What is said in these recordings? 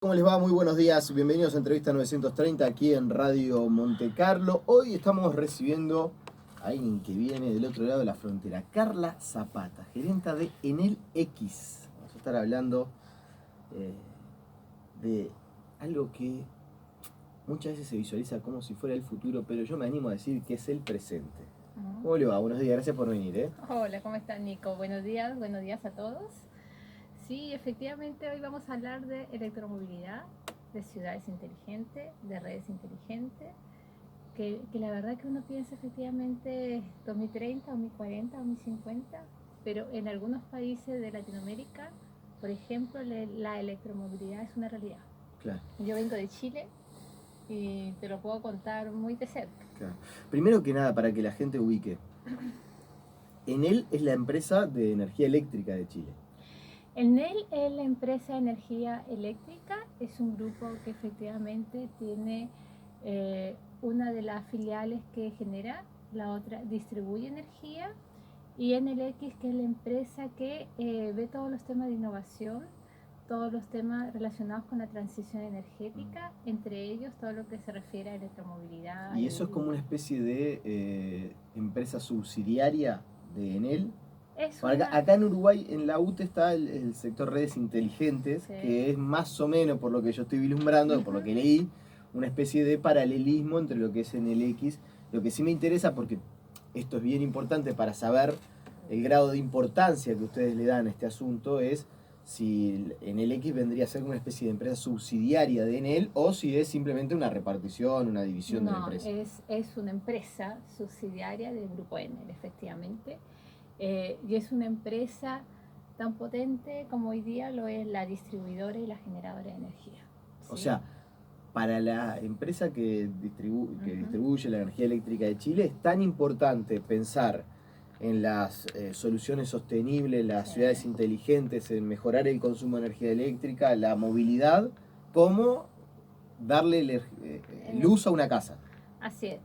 ¿Cómo les va? Muy buenos días, bienvenidos a Entrevista 930 aquí en Radio Monte Carlo. Hoy estamos recibiendo a alguien que viene del otro lado de la frontera, Carla Zapata, gerenta de Enel X. Vamos a estar hablando eh, de algo que muchas veces se visualiza como si fuera el futuro, pero yo me animo a decir que es el presente. ¿Cómo le va? Buenos días, gracias por venir. Hola, ¿cómo estás, Nico? Buenos días a todos. Sí, efectivamente, hoy vamos a hablar de electromovilidad, de ciudades inteligentes, de redes inteligentes, que la verdad que uno piensa efectivamente 2030, 2040, 2050, pero en algunos países de Latinoamérica, por ejemplo, la electromovilidad es una realidad. Claro, Yo vengo de Chile y te lo puedo contar muy de cerca. claro. Primero que nada, para que la gente ubique, Enel es la empresa de energía eléctrica de Chile. Enel es la empresa de energía eléctrica, es un grupo que efectivamente tiene una de las filiales que genera, la otra distribuye energía, y Enel X, que es la empresa que ve todos los temas de innovación, todos los temas relacionados con la transición energética, entre ellos todo lo que se refiere a electromovilidad. Y eso es como una especie de empresa subsidiaria de Enel. Es una... Acá en Uruguay, en la UTE, está el sector redes inteligentes, Sí. que es más o menos, por lo que yo estoy vislumbrando, por lo que leí, una especie de paralelismo entre lo que es Enel X. Lo que sí me interesa, porque esto es bien importante para saber el grado de importancia que ustedes le dan a este asunto, es si Enel X vendría a ser una especie de empresa subsidiaria de Enel o si es simplemente una repartición, una división de la No, empresa. es una empresa subsidiaria del grupo Enel, efectivamente. Y es una empresa tan potente como hoy día lo es la distribuidora y la generadora de energía. O ¿Sí? sea, para la empresa que distribuye la energía eléctrica de Chile es tan importante pensar en las soluciones sostenibles, las Sí. ciudades inteligentes, en mejorar el consumo de energía eléctrica, la movilidad, como darle luz a una casa. Así es.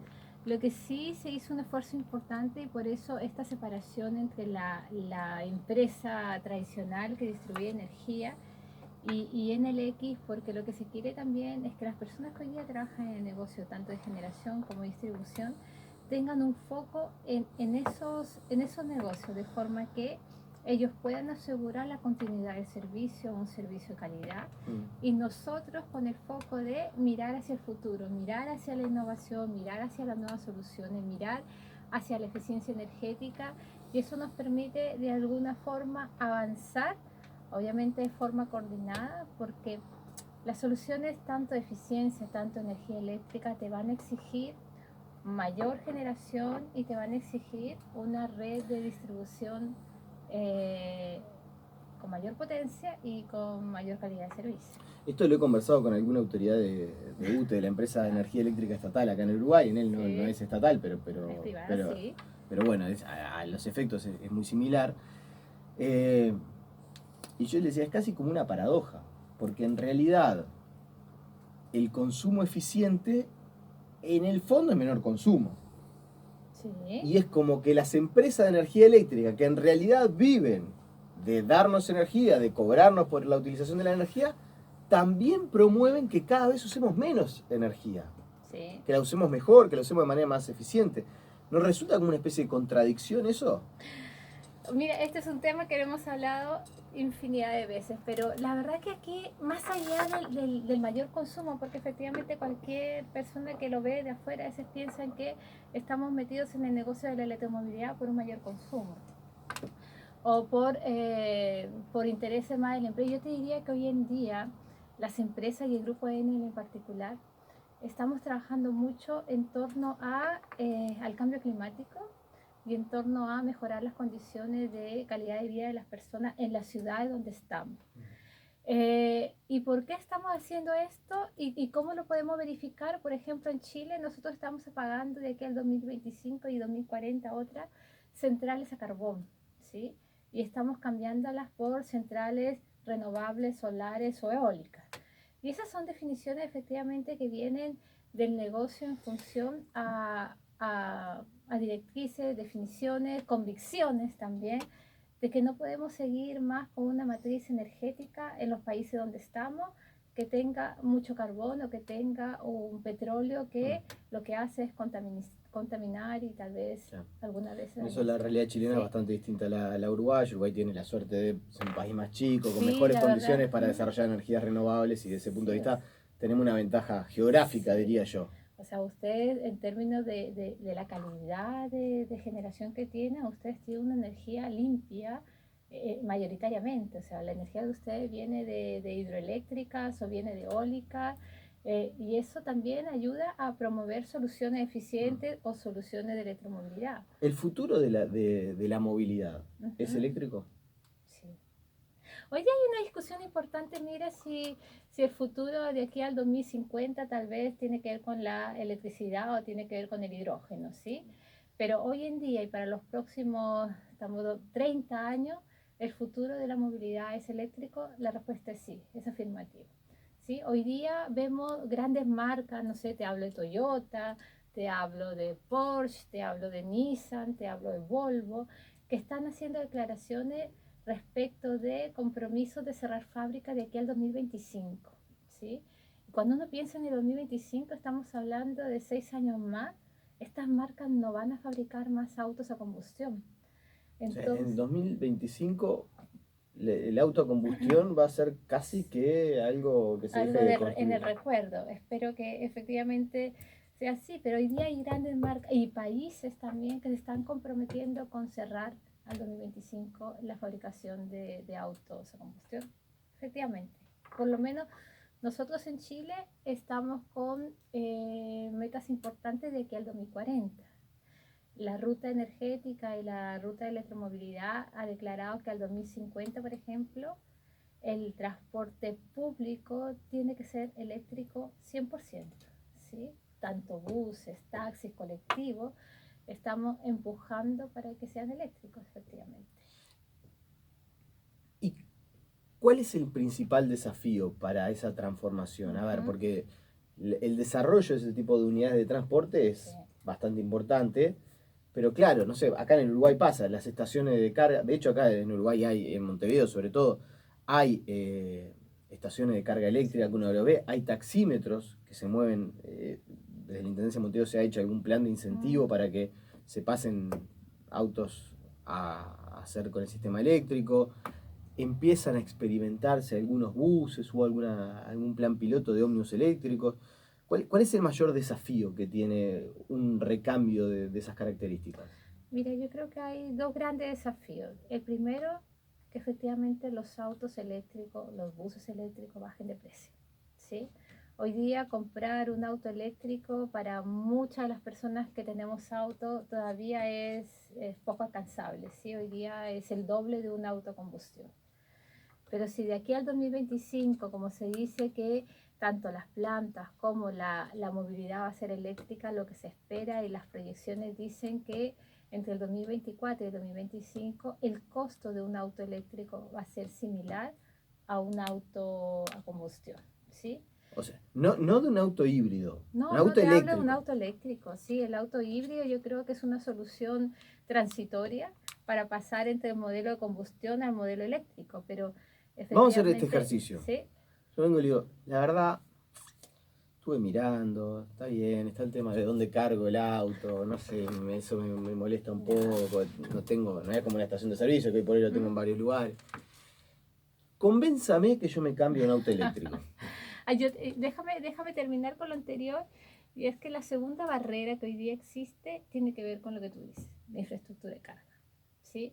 Lo que sí se hizo un esfuerzo importante y por eso esta separación entre la empresa tradicional que distribuye energía y Enel X, porque lo que se quiere también es que las personas que hoy día trabajan en el negocio, tanto de generación como distribución, tengan un foco en esos negocios, de forma que ellos puedan asegurar la continuidad del servicio, un servicio de calidad, y nosotros con el foco de mirar hacia el futuro, mirar hacia la innovación, mirar hacia las nuevas soluciones, mirar hacia la eficiencia energética, y eso nos permite de alguna forma avanzar, obviamente de forma coordinada, porque las soluciones tanto de eficiencia, tanto de energía eléctrica, te van a exigir mayor generación y te van a exigir una red de distribución eh, con mayor potencia y con mayor calidad de servicio. Esto lo he conversado con alguna autoridad de UTE, de la empresa de energía eléctrica estatal acá en Uruguay. En él no, Sí. no es estatal, Es privada, sí. pero bueno, a los efectos es muy similar. Eh, y yo le decía, es casi como una paradoja, porque en realidad el consumo eficiente en el fondo es menor consumo. Sí. Y es como que las empresas de energía eléctrica, que en realidad viven de darnos energía, de cobrarnos por la utilización de la energía, también promueven que cada vez usemos menos energía. Sí. Que la usemos mejor, que la usemos de manera más eficiente. ¿No resulta como una especie de contradicción eso? Mira, este es un tema que hemos hablado infinidad de veces, pero la verdad que aquí, más allá del mayor consumo, porque efectivamente cualquier persona que lo ve de afuera a veces piensan que estamos metidos en el negocio de la electromovilidad por un mayor consumo o por intereses más de la empresa. Yo te diría que hoy en día las empresas y el grupo Enel en particular estamos trabajando mucho en torno al cambio climático y en torno a mejorar las condiciones de calidad de vida de las personas en la ciudad donde estamos. ¿Y por qué estamos haciendo esto y cómo lo podemos verificar? Por ejemplo, en Chile nosotros estamos apagando de aquí al 2025 y 2040 otras centrales a carbón, ¿sí? Y estamos cambiándolas por centrales renovables, solares o eólicas. Y esas son definiciones efectivamente que vienen del negocio en función a directrices, definiciones, convicciones también de que no podemos seguir más con una matriz energética en los países donde estamos, que tenga mucho carbono, que tenga un petróleo que lo que hace es contaminar y tal vez alguna vez... Eso la realidad chilena es bastante distinta a la uruguaya. Uruguay tiene la suerte de ser un país más chico, con mejores condiciones para desarrollar energías renovables y desde ese punto de vista tenemos una ventaja geográfica, diría yo. O sea, usted en términos de la calidad de generación que tiene, ustedes tienen una energía limpia mayoritariamente. O sea, la energía de ustedes viene de hidroeléctricas o viene de eólica. Y eso también ayuda a promover soluciones eficientes o soluciones de electromovilidad. ¿El futuro de la movilidad es eléctrico? Sí. Hoy día hay una discusión importante, mira, si el futuro de aquí al 2050 tal vez tiene que ver con la electricidad o tiene que ver con el hidrógeno, ¿sí? Pero hoy en día y para los próximos, estamos 30 años, ¿el futuro de la movilidad es eléctrico? La respuesta es sí, es afirmativo. ¿Sí? Hoy día vemos grandes marcas, no sé, te hablo de Toyota, te hablo de Porsche, te hablo de Nissan, te hablo de Volvo, que están haciendo declaraciones respecto de compromisos de cerrar fábricas de aquí al 2025. ¿Sí? Cuando uno piensa en el 2025, estamos hablando de 6 años más, estas marcas no van a fabricar más autos a combustión. Entonces, o sea, en 2025 el auto a combustión va a ser casi que algo que se algo deje de construir. En el recuerdo. Espero que efectivamente sea así, pero hoy día hay grandes marcas y países también que se están comprometiendo con cerrar al 2025 la fabricación de autos a combustión. Efectivamente. Por lo menos nosotros en Chile estamos con metas importantes de aquí al 2040. La ruta energética y la ruta de electromovilidad ha declarado que al 2050, por ejemplo, el transporte público tiene que ser eléctrico 100%, ¿sí? Tanto buses, taxis, colectivos, estamos empujando para que sean eléctricos, efectivamente. ¿Y cuál es el principal desafío para esa transformación? A ver, porque el desarrollo de ese tipo de unidades de transporte es bastante importante, pero claro, no sé, acá en Uruguay pasa, las estaciones de carga, de hecho acá en Uruguay hay, en Montevideo sobre todo, hay estaciones de carga eléctrica que uno lo ve, hay taxímetros que se mueven, desde la Intendencia de Montevideo se ha hecho algún plan de incentivo para que se pasen autos a hacer con el sistema eléctrico. Empiezan a experimentarse algunos buses o algún plan piloto de ómnibus eléctricos. ¿Cuál es el mayor desafío que tiene un recambio de esas características? Mira, yo creo que hay dos grandes desafíos. El primero, que efectivamente los autos eléctricos, los buses eléctricos bajen de precio, ¿sí? Hoy día comprar un auto eléctrico para muchas de las personas que tenemos auto todavía es poco alcanzable, ¿sí? Hoy día es el doble de un auto a combustión. Pero si de aquí al 2025, como se dice que tanto las plantas como la movilidad va a ser eléctrica, lo que se espera y las proyecciones dicen que entre el 2024 y el 2025 el costo de un auto eléctrico va a ser similar a un auto a combustión, ¿sí? O sea, no de un auto híbrido, no, un auto no te eléctrico. hablo de un auto eléctrico, sí, el auto híbrido yo creo que es una solución transitoria para pasar entre el modelo de combustión al modelo eléctrico, pero vamos a hacer este ejercicio. ¿sí? Yo vengo y le digo, la verdad, estuve mirando, está bien, está el tema de dónde cargo el auto, no sé, eso me molesta un poco, no es como una estación de servicio, que hoy por hoy lo tengo en varios lugares. Convénzame que yo me cambie a un auto eléctrico. Déjame terminar con lo anterior, y es que la segunda barrera que hoy día existe tiene que ver con lo que tú dices, la infraestructura de carga, ¿sí?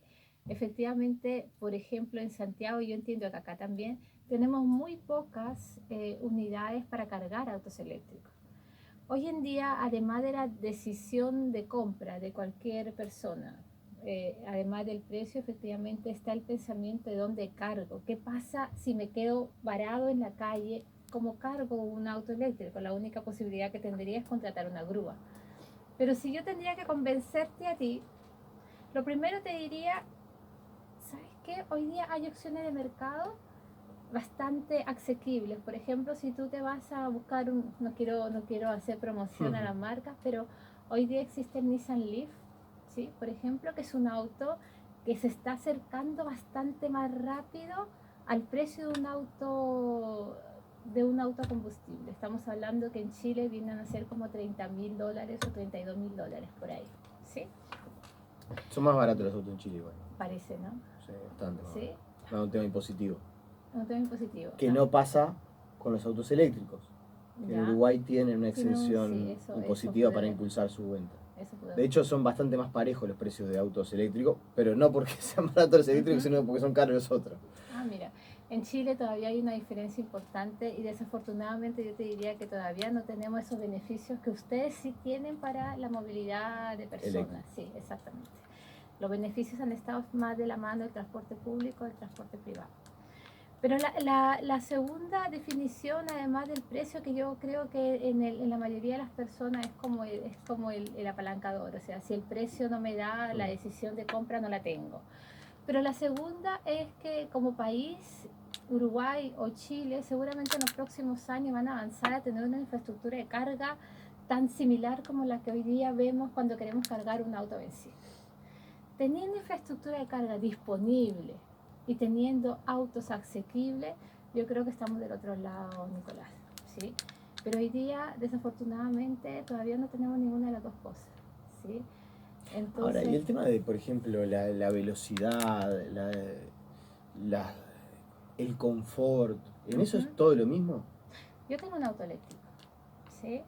Efectivamente, por ejemplo, en Santiago, yo entiendo que acá también, tenemos muy pocas unidades para cargar autos eléctricos. Hoy en día, además de la decisión de compra de cualquier persona, además del precio, efectivamente está el pensamiento de dónde cargo. ¿Qué pasa si me quedo varado en la calle? ¿Cómo cargo un auto eléctrico? La única posibilidad que tendría es contratar una grúa. Pero si yo tendría que convencerte a ti, lo primero te diría, ¿sabes qué? Hoy día hay opciones de mercado bastante asequibles. Por ejemplo, si tú te vas a buscar no quiero hacer promoción a la marca, pero hoy día existe el Nissan Leaf, ¿sí? Por ejemplo, que es un auto que se está acercando bastante más rápido al precio de un auto de un auto a combustible. Estamos hablando que en Chile vienen a ser como $30.000 o $32.000 por ahí, ¿sí? Son más baratos los autos en Chile igual. Parece, ¿no? Sí, bastante más. ¿Sí? No, un tema impositivo. Un tema impositivo. Que no pasa con los autos eléctricos. Que en Ya. Uruguay tienen una Tiene exención sí, eso impositiva puede para ver. impulsar su venta. Eso puede De ver. hecho, son bastante más parejos los precios de autos eléctricos, pero no porque sean baratos los eléctricos, sino porque son caros los otros. Ah, mira, en Chile todavía hay una diferencia importante y desafortunadamente yo te diría que todavía no tenemos esos beneficios que ustedes sí tienen para la movilidad de personas. Sí, exactamente. Los beneficios han estado más de la mano del transporte público, del transporte privado. Pero la segunda definición, además del precio, que yo creo que en la mayoría de las personas es como el apalancador. O sea, si el precio no me da la decisión de compra, no la tengo. Pero la segunda es que como país, Uruguay o Chile, seguramente en los próximos años van a avanzar a tener una infraestructura de carga tan similar como la que hoy día vemos cuando queremos cargar un auto vencido. Teniendo infraestructura de carga disponible y teniendo autos asequibles, yo creo que estamos del otro lado, Nicolás, ¿sí? Pero hoy día, desafortunadamente, todavía no tenemos ninguna de las dos cosas, ¿sí? Entonces, ahora, y el tema de, por ejemplo, la velocidad, el confort, ¿en eso es todo lo mismo? yo tengo un auto eléctrico, ¿sí?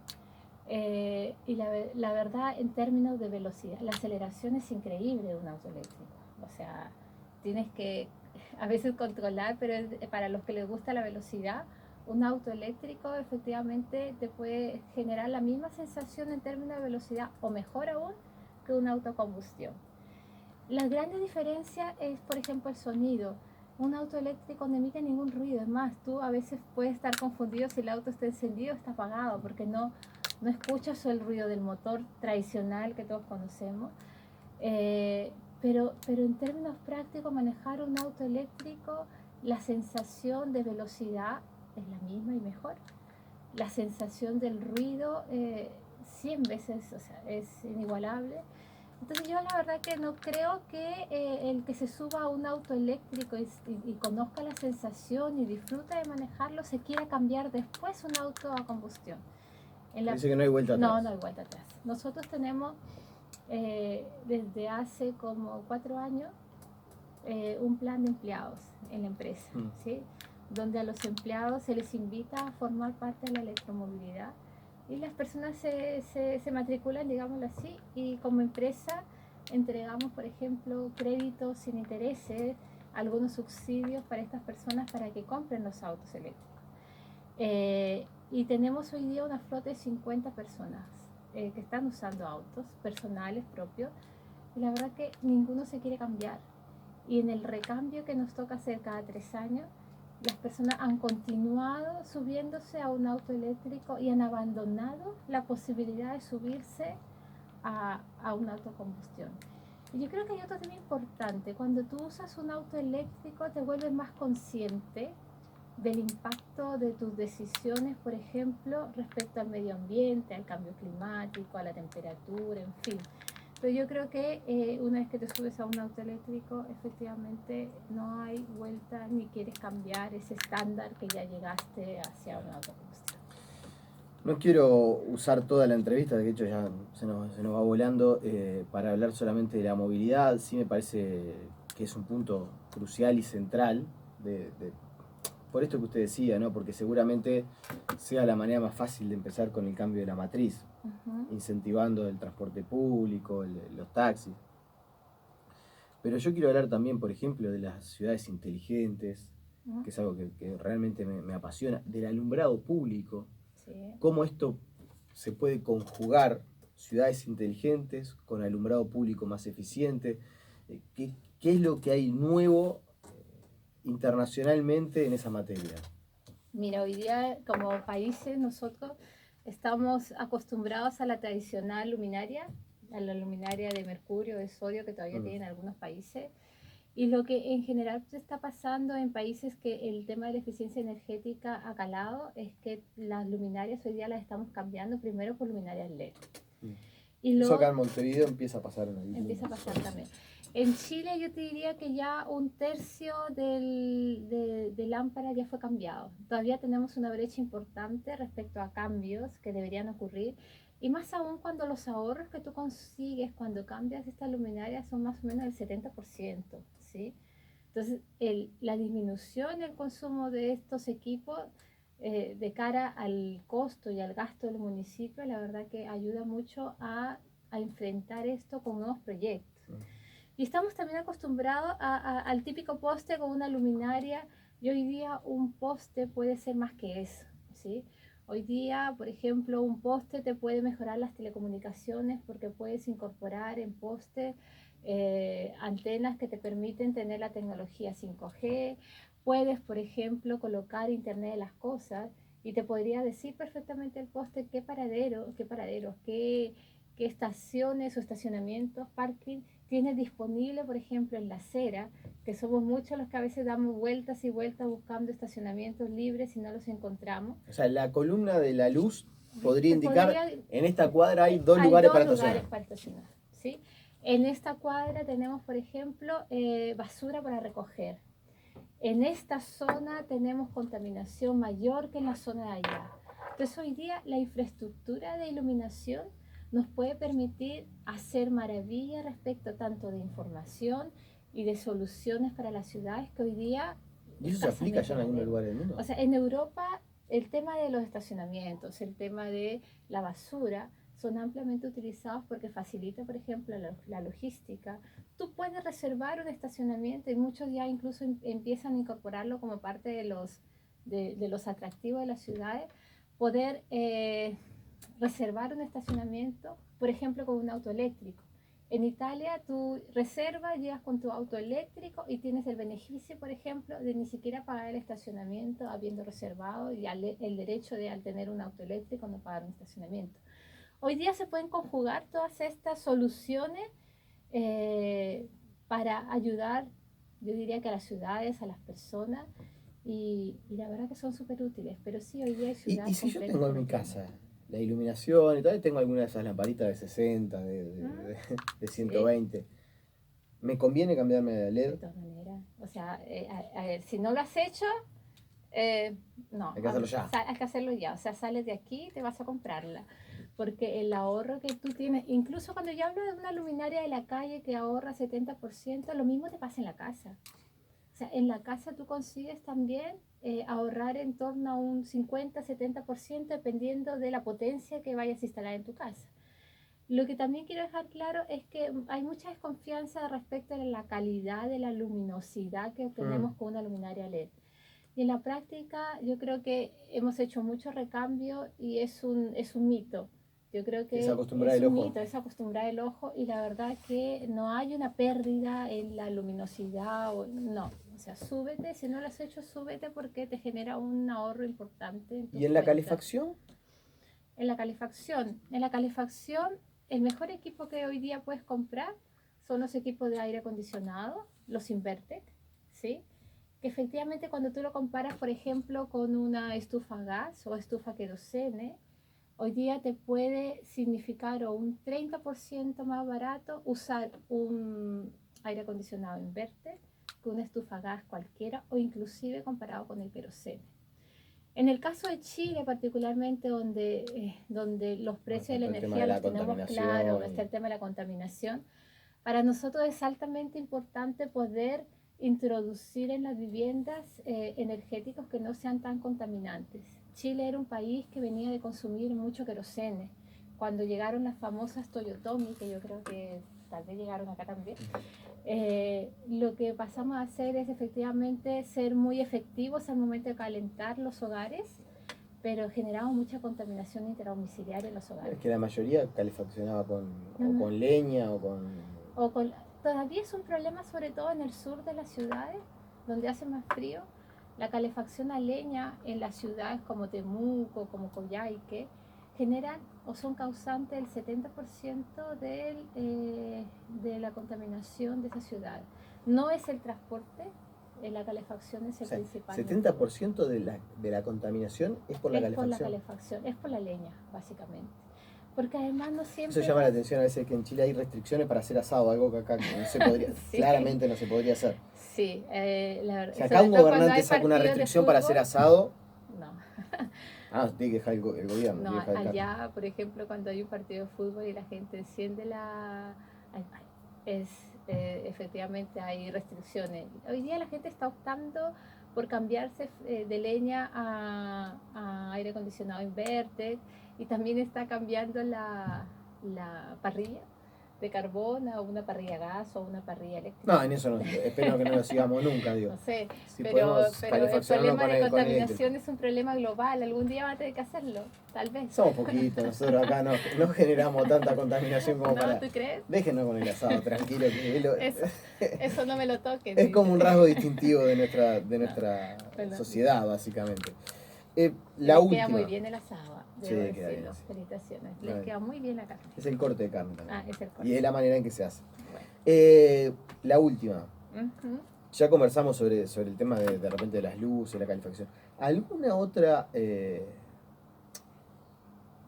Y la verdad, en términos de velocidad, la aceleración es increíble de un auto eléctrico. O sea, tienes que a veces controlar, pero para los que les gusta la velocidad, un auto eléctrico efectivamente te puede generar la misma sensación en términos de velocidad o mejor aún que un auto a combustión. La gran diferencia es, por ejemplo, el sonido. Un auto eléctrico no emite ningún ruido. Es más, tú a veces puedes estar confundido si el auto está encendido o está apagado, porque no escuchas el ruido del motor tradicional que todos conocemos. Pero en términos prácticos, manejar un auto eléctrico, la sensación de velocidad es la misma y mejor. La sensación del ruido 100 veces, o sea, es inigualable. Entonces yo la verdad que no creo que el que se suba a un auto eléctrico y conozca la sensación y disfruta de manejarlo, se quiera cambiar después un auto a combustión. Dice que no hay vuelta atrás. No hay vuelta atrás. Nosotros tenemos desde hace como 4 años un plan de empleados en la empresa, ¿sí? Donde a los empleados se les invita a formar parte de la electromovilidad y las personas se matriculan, digámoslo así, y como empresa entregamos, por ejemplo, créditos sin intereses, algunos subsidios para estas personas para que compren los autos eléctricos. Y tenemos hoy día una flota de 50 personas que están usando autos personales propios y la verdad que ninguno se quiere cambiar. Y en el recambio que nos toca hacer cada 3 años, las personas han continuado subiéndose a un auto eléctrico y han abandonado la posibilidad de subirse a un auto a combustión. Y yo creo que hay otro tema importante. Cuando tú usas un auto eléctrico te vuelves más consciente del impacto de tus decisiones, por ejemplo, respecto al medio ambiente, al cambio climático, a la temperatura, en fin. Pero yo creo que una vez que te subes a un auto eléctrico, efectivamente no hay vuelta ni quieres cambiar ese estándar que ya llegaste hacia un auto a combustión. No quiero usar toda la entrevista, de hecho ya se nos va volando, para hablar solamente de la movilidad. Sí me parece que es un punto crucial y central por esto que usted decía, ¿no? Porque seguramente sea la manera más fácil de empezar con el cambio de la matriz, incentivando el transporte público, los taxis. Pero yo quiero hablar también, por ejemplo, de las ciudades inteligentes, que es algo que realmente me apasiona, del alumbrado público, cómo esto se puede conjugar, ciudades inteligentes con alumbrado público más eficiente, qué es lo que hay nuevo internacionalmente en esa materia. Mira, hoy día como países nosotros estamos acostumbrados a la tradicional luminaria, a la luminaria de mercurio, de sodio que todavía tienen algunos países. Y lo que en general está pasando en países que el tema de la eficiencia energética ha calado es que las luminarias hoy día las estamos cambiando primero por luminarias LED. Y eso acá en Montevideo empieza a pasar. Empieza a pasar también. En Chile yo te diría que ya un tercio de lámparas ya fue cambiado. Todavía tenemos una brecha importante respecto a cambios que deberían ocurrir. Y más aún cuando los ahorros que tú consigues cuando cambias esta luminaria son más o menos el 70%, ¿sí? Entonces, la disminución en el consumo de estos equipos de cara al costo y al gasto del municipio, la verdad que ayuda mucho a enfrentar esto con nuevos proyectos. Y estamos también acostumbrados al típico poste con una luminaria, y hoy día un poste puede ser más que eso, ¿sí? Hoy día, por ejemplo, un poste te puede mejorar las telecomunicaciones porque puedes incorporar en poste antenas que te permiten tener la tecnología 5G. Puedes, por ejemplo, colocar Internet de las cosas y te podría decir perfectamente el poste qué estaciones o estacionamientos, parking tienes disponible, por ejemplo, en la acera, que somos muchos los que a veces damos vueltas y vueltas buscando estacionamientos libres y no los encontramos. O sea, la columna de la luz podría Te indicar, podría, en esta cuadra hay dos hay lugares dos para lugares estacionar. para estacionar, ¿sí? En esta cuadra tenemos, por ejemplo, basura para recoger. En esta zona tenemos contaminación mayor que en la zona de allá. Entonces hoy día la infraestructura de iluminación nos puede permitir hacer maravillas respecto tanto de información y de soluciones para las ciudades que hoy día ¿Y eso se aplica ya en algunos lugares del mundo? O sea, en Europa el tema de los estacionamientos, el tema de la basura son ampliamente utilizados porque facilita, por ejemplo, la logística. Tú puedes reservar un estacionamiento y muchos ya incluso empiezan a incorporarlo como parte de los atractivos de las ciudades, poder reservar un estacionamiento, por ejemplo, con un auto eléctrico. En Italia tú reservas, llegas con tu auto eléctrico y tienes el beneficio, por ejemplo, de ni siquiera pagar el estacionamiento habiendo reservado y el derecho de al tener un auto eléctrico no pagar un estacionamiento. Hoy día se pueden conjugar todas estas soluciones para ayudar, yo diría que a las ciudades, a las personas, y la verdad que son súper útiles. Pero sí, hoy día hay ciudades ¿Y si yo tengo en mi casa la iluminación y tal, tengo alguna de esas lamparitas de 60, de 120, ¿me conviene cambiarme de De LED? todas maneras, o sea, a ver, si no lo has hecho, no, Hay que hacerlo ya. hay que hacerlo ya. O sea, sales de aquí y te vas a comprarla. Porque el ahorro que tú tienes, incluso cuando yo hablo de una luminaria de la calle que ahorra 70%, lo mismo te pasa en la casa. O sea, en la casa tú consigues también ahorrar en torno a un 50-70% dependiendo de la potencia que vayas a instalar en tu casa. Lo que también quiero dejar claro es que hay mucha desconfianza respecto a la calidad de la luminosidad que obtenemos con una luminaria LED. Y en la práctica yo creo que hemos hecho mucho recambio y es un mito. Yo creo que Es acostumbrar es el un ojo. mito, es acostumbrar el ojo y la verdad que no hay una pérdida en la luminosidad, no. O sea, súbete, si no lo has hecho, súbete porque te genera un ahorro importante en tus ¿Y en la cuentas. calefacción? En la calefacción, el mejor equipo que hoy día puedes comprar son los equipos de aire acondicionado, los Invertec, ¿sí? Que efectivamente cuando tú lo comparas, por ejemplo, con una estufa a gas o estufa querosene, hoy día te puede significar o un 30% más barato usar un aire acondicionado Invertec que una estufa a gas cualquiera o inclusive comparado con el querosene. En el caso de Chile, particularmente, donde los precios de la energía los tenemos claros, está el tema de la contaminación, para nosotros es altamente importante poder introducir en las viviendas energéticos que no sean tan contaminantes. Chile era un país que venía de consumir mucho querosene. Cuando llegaron las famosas Toyotomi, que yo creo que tal vez llegaron acá también, lo que pasamos a hacer es efectivamente ser muy efectivos al momento de calentar los hogares, pero generamos mucha contaminación intradomiciliaria en los hogares. Es que la mayoría calefaccionaba con leña o con... Todavía es un problema sobre todo en el sur de las ciudades, donde hace más frío. La calefacción a leña en las ciudades como Temuco, como Coyhaique, generan o son causantes del 70% de la contaminación de esa ciudad. No es el transporte, la calefacción es el principal. 70% de la contaminación es por la calefacción. Es por la calefacción, es por la leña, básicamente. Porque además no Eso siempre... llama la atención a veces, que en Chile hay restricciones para hacer asado, algo que acá no se podría, Sí. claramente no se podría hacer. Sí, la verdad. Si acá un gobernante saca una restricción para hacer asado, no. tiene que dejar el gobierno. No, tiene que dejar allá, por ejemplo, cuando hay un partido de fútbol y la gente enciende efectivamente hay restricciones. Hoy día la gente está optando por cambiarse de leña a aire acondicionado inverter, y también está cambiando la parrilla de carbón a una parrilla a gas o una parrilla eléctrica. No, en eso no, espero que no lo sigamos nunca, digo. No sé, Si pero el calefaccionarlo problema de con contaminación es un problema global. Algún día van a tener que hacerlo, tal vez. Somos poquitos, nosotros acá no generamos tanta contaminación como para... ¿Tú crees? Déjenos con el asado, tranquilo. Eso no me lo toques. Es como un rasgo distintivo de nuestra Bueno, sociedad, básicamente. Les queda muy bien el asado, debo decirlo. Bien, sí. Felicitaciones. Les queda muy bien la carne. Es el corte de carne también. Es el corte. Y es la manera en que se hace. Bueno. La última. Ya conversamos sobre el tema de repente de las luces, la calefacción. ¿Alguna otra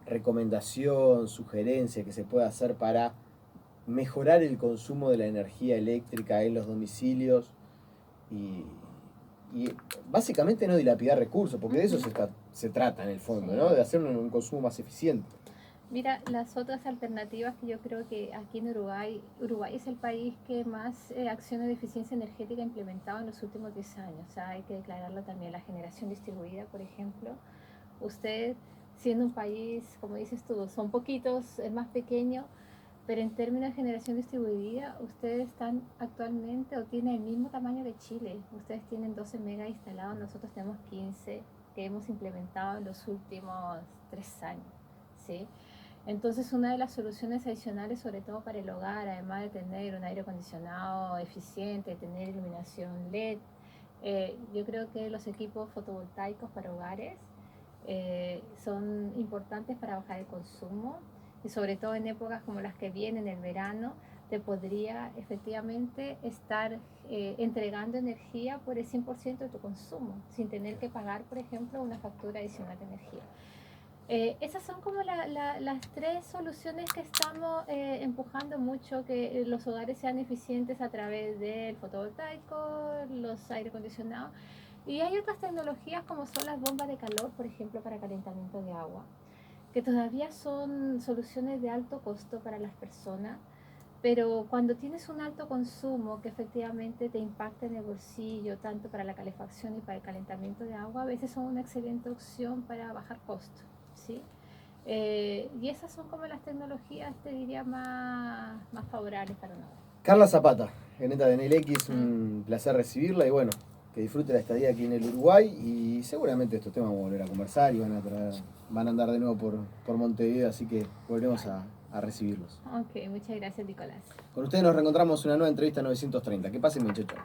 recomendación, sugerencia que se pueda hacer para mejorar el consumo de la energía eléctrica en los domicilios y básicamente no dilapidar recursos, porque de eso se trata en el fondo, sí, ¿no? De hacer un consumo más eficiente? Mira, las otras alternativas que yo creo que aquí en Uruguay es el país que más acciones de eficiencia energética ha implementado en los últimos 10 años. O sea, hay que declararlo también. La generación distribuida, por ejemplo. Usted, siendo un país, como dices tú, son poquitos, es más pequeño, pero en términos de generación distribuida, ustedes están actualmente o tienen el mismo tamaño de Chile. Ustedes tienen 12 megas instalados, nosotros tenemos 15 que hemos implementado en los últimos 3 años, ¿sí? Entonces, una de las soluciones adicionales, sobre todo para el hogar, además de tener un aire acondicionado eficiente, tener iluminación LED, yo creo que los equipos fotovoltaicos para hogares son importantes para bajar el consumo, y sobre todo en épocas como las que vienen, el verano, te podría efectivamente estar entregando energía por el 100% de tu consumo, sin tener que pagar, por ejemplo, una factura adicional de energía. Esas son como las 3 soluciones que estamos empujando mucho, que los hogares sean eficientes a través del fotovoltaico, los aire acondicionados. Y hay otras tecnologías como son las bombas de calor, por ejemplo, para calentamiento de agua, que todavía son soluciones de alto costo para las personas, pero cuando tienes un alto consumo que efectivamente te impacta en el bolsillo, tanto para la calefacción y para el calentamiento de agua, a veces son una excelente opción para bajar costos, ¿sí? Y esas son como las tecnologías, te diría, más favorables para nosotros. Carla Zapata, gerente de Enel X, un placer recibirla y bueno, que disfrute la estadía aquí en el Uruguay, y seguramente estos temas vamos a volver a conversar y van a andar de nuevo por Montevideo, así que volvemos a recibirlos. Ok, muchas gracias, Nicolás. Con ustedes nos reencontramos en una nueva entrevista 930. Que pasen, muchachos.